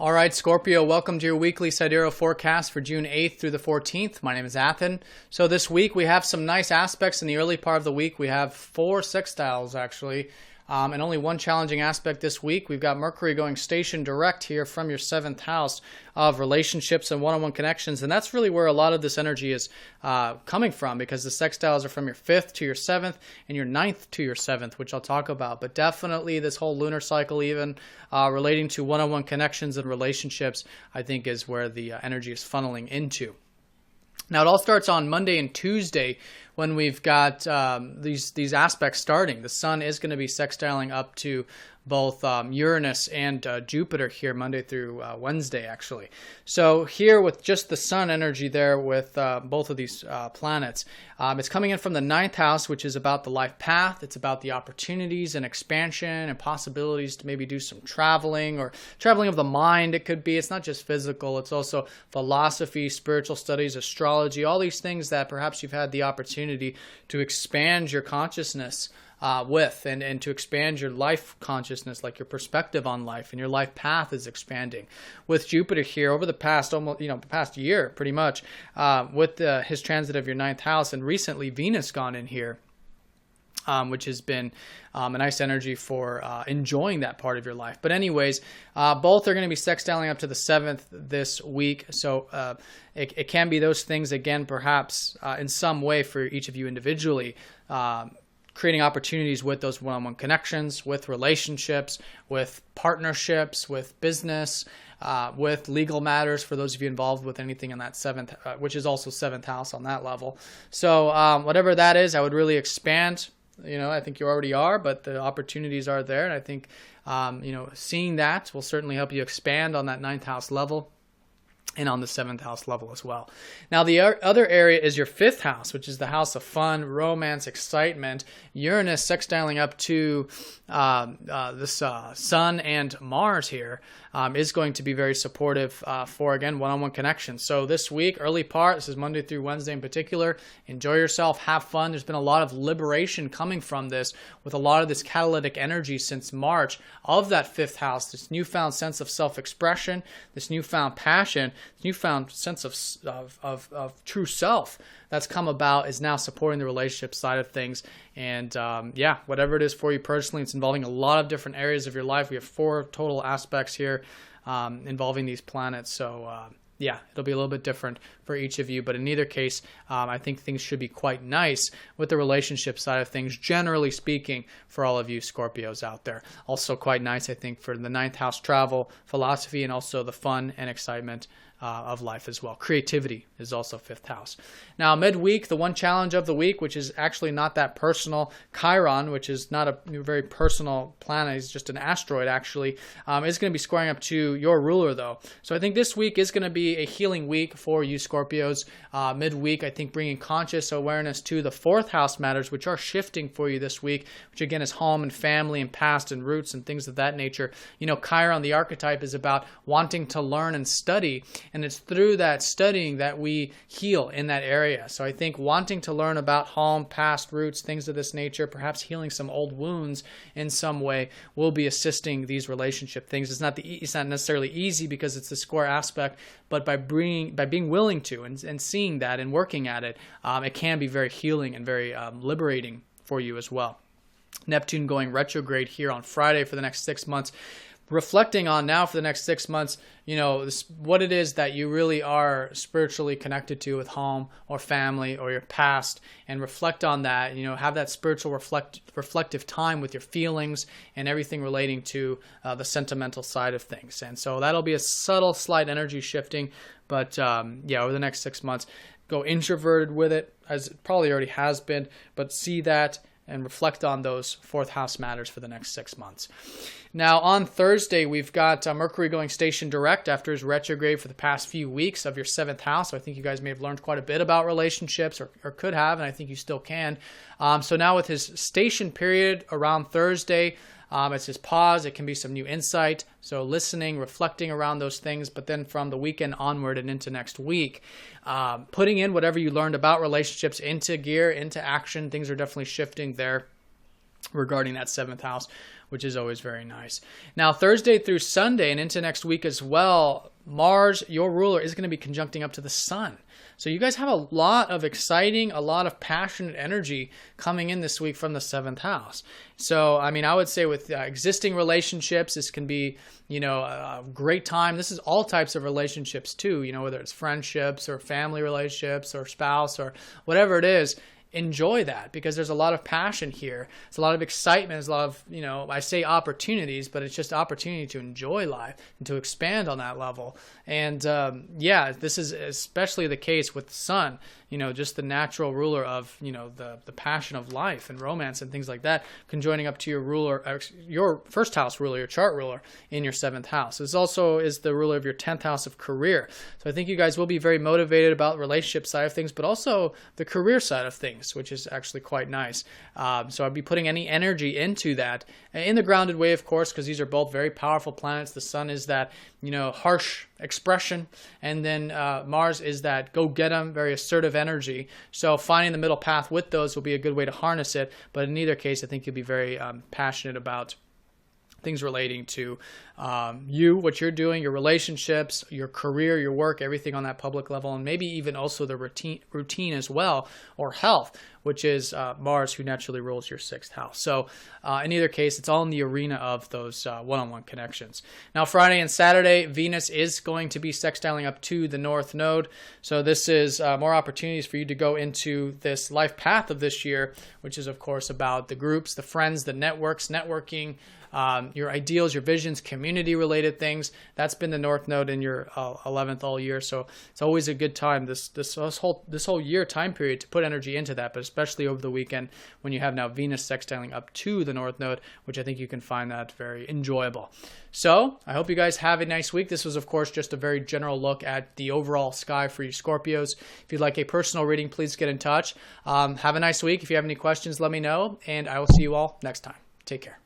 All right, Scorpio, welcome to your weekly sidereal forecast for June 8th through the 14th. My name is Athen. So this week we have some nice aspects in the early part of the week. We have 4 sextiles actually, and only one challenging aspect this week. We've got Mercury going station direct here from your 7th house of relationships and one-on-one connections. And that's really where a lot of this energy is coming from, because the sextiles are from your 5th to your 7th and your 9th to your 7th, which I'll talk about. But definitely this whole lunar cycle, even relating to one-on-one connections and relationships, I think is where the energy is funneling into. Now, it all starts on Monday and Tuesday when we've got these aspects starting. The sun is going to be sextiling up to both Uranus and Jupiter here Monday through Wednesday, actually. So here with just the sun energy there with both of these planets, it's coming in from the 9th house, which is about the life path. It's about the opportunities and expansion and possibilities to maybe do some traveling or traveling of the mind. It could be. It's not just physical. It's also philosophy, spiritual studies, astrology, all these things that perhaps you've had the opportunity to expand your consciousness with and to expand your life consciousness, like your perspective on life, and your life path is expanding. With Jupiter here over the past past year, pretty much, with his transit of your 9th house, and recently Venus gone in here, which has been a nice energy for enjoying that part of your life. But anyways, both are going to be sextiling up to the 7th this week. So it can be those things, again, perhaps in some way for each of you individually, creating opportunities with those one-on-one connections, with relationships, with partnerships, with business, with legal matters for those of you involved with anything in that 7th, which is also 7th house on that level. So whatever that is, I would really expand. I think you already are, but the opportunities are there. And I think, seeing that will certainly help you expand on that 9th house level and on the 7th house level as well. Now, the other area is your 5th house, which is the house of fun, romance, excitement. Uranus sextiling up to this Sun and Mars here is going to be very supportive for, again, one-on-one connections. So this week, early part, this is Monday through Wednesday in particular, enjoy yourself, have fun. There's been a lot of liberation coming from this, with a lot of this catalytic energy since March of that 5th house, this newfound sense of self-expression, this newfound passion, this newfound sense of true self that's come about is now supporting the relationship side of things. And whatever it is for you personally, it's involving a lot of different areas of your life. We have 4 total aspects here involving these planets. So it'll be a little bit different for each of you. But in either case, I think things should be quite nice with the relationship side of things, generally speaking, for all of you Scorpios out there. Also quite nice, I think, for the 9th house travel, philosophy, and also the fun and excitement of life as well. Creativity is also 5th house. Now, midweek, the one challenge of the week, which is actually not that personal, Chiron, which is not a very personal planet, it's just an asteroid actually, is going to be squaring up to your ruler though. So I think this week is going to be a healing week for you Scorpios. Midweek, I think bringing conscious awareness to the 4th house matters, which are shifting for you this week, which again is home and family and past and roots and things of that nature. Chiron, the archetype, is about wanting to learn and study. And it's through that studying that we heal in that area. So I think wanting to learn about home, past, roots, things of this nature, perhaps healing some old wounds in some way, will be assisting these relationship things. It's not necessarily easy because it's the square aspect, but by being willing to and seeing that and working at it, it can be very healing and very liberating for you as well. Neptune going retrograde here on Friday for the next 6 months. Reflecting on now for the next 6 months, what it is that you really are spiritually connected to with home or family or your past, and reflect on that, have that spiritual reflective time with your feelings and everything relating to the sentimental side of things. And so that'll be a subtle, slight energy shifting, but over the next 6 months, go introverted with it, as it probably already has been, but see that and reflect on those 4th house matters for the next 6 months. Now, on Thursday, we've got Mercury going station direct after his retrograde for the past few weeks of your 7th house. So I think you guys may have learned quite a bit about relationships, or could have, and I think you still can. So now with his station period around Thursday, it's his pause. It can be some new insight. So listening, reflecting around those things. But then from the weekend onward and into next week, putting in whatever you learned about relationships into gear, into action. Things are definitely shifting there regarding that 7th house which is always very nice. Now, Thursday through Sunday and into next week as well, Mars, your ruler, is going to be conjuncting up to the sun. So you guys have a lot of exciting, a lot of passionate energy coming in this week from the 7th house. So, I mean, I would say with existing relationships, this can be, a great time. This is all types of relationships too, whether it's friendships or family relationships or spouse or whatever it is. Enjoy that, because there's a lot of passion here. It's a lot of excitement. There's a lot of, I say opportunities, but it's just opportunity to enjoy life and to expand on that level. And this is especially the case with the sun, just the natural ruler of, the passion of life and romance and things like that, conjoining up to your ruler, your first house ruler, your chart ruler in your 7th house. This also is the ruler of your 10th house of career. So I think you guys will be very motivated about the relationship side of things, but also the career side of things, which is actually quite nice. So I'd be putting any energy into that in the grounded way, of course, because these are both very powerful planets. The sun is that, harsh expression, and then Mars is that go get 'em, very assertive energy. So finding the middle path with those will be a good way to harness it. But in either case, I think you'll be very passionate about things relating to what you're doing, your relationships, your career, your work, everything on that public level, and maybe even also the routine as well, or health, which is Mars, who naturally rules your 6th house. So in either case, it's all in the arena of those one-on-one connections. Now, Friday and Saturday, Venus is going to be sextiling up to the North Node. So this is more opportunities for you to go into this life path of this year, which is, of course, about the groups, the friends, the networking, your ideals, your visions, community-related things. That's been the North Node in your 11th all year. So it's always a good time, this whole year time period, to put energy into that, but especially over the weekend when you have now Venus sextiling up to the North Node, which I think you can find that very enjoyable. So I hope you guys have a nice week. This was, of course, just a very general look at the overall sky for you Scorpios. If you'd like a personal reading, please get in touch. Have a nice week. If you have any questions, let me know, and I will see you all next time. Take care.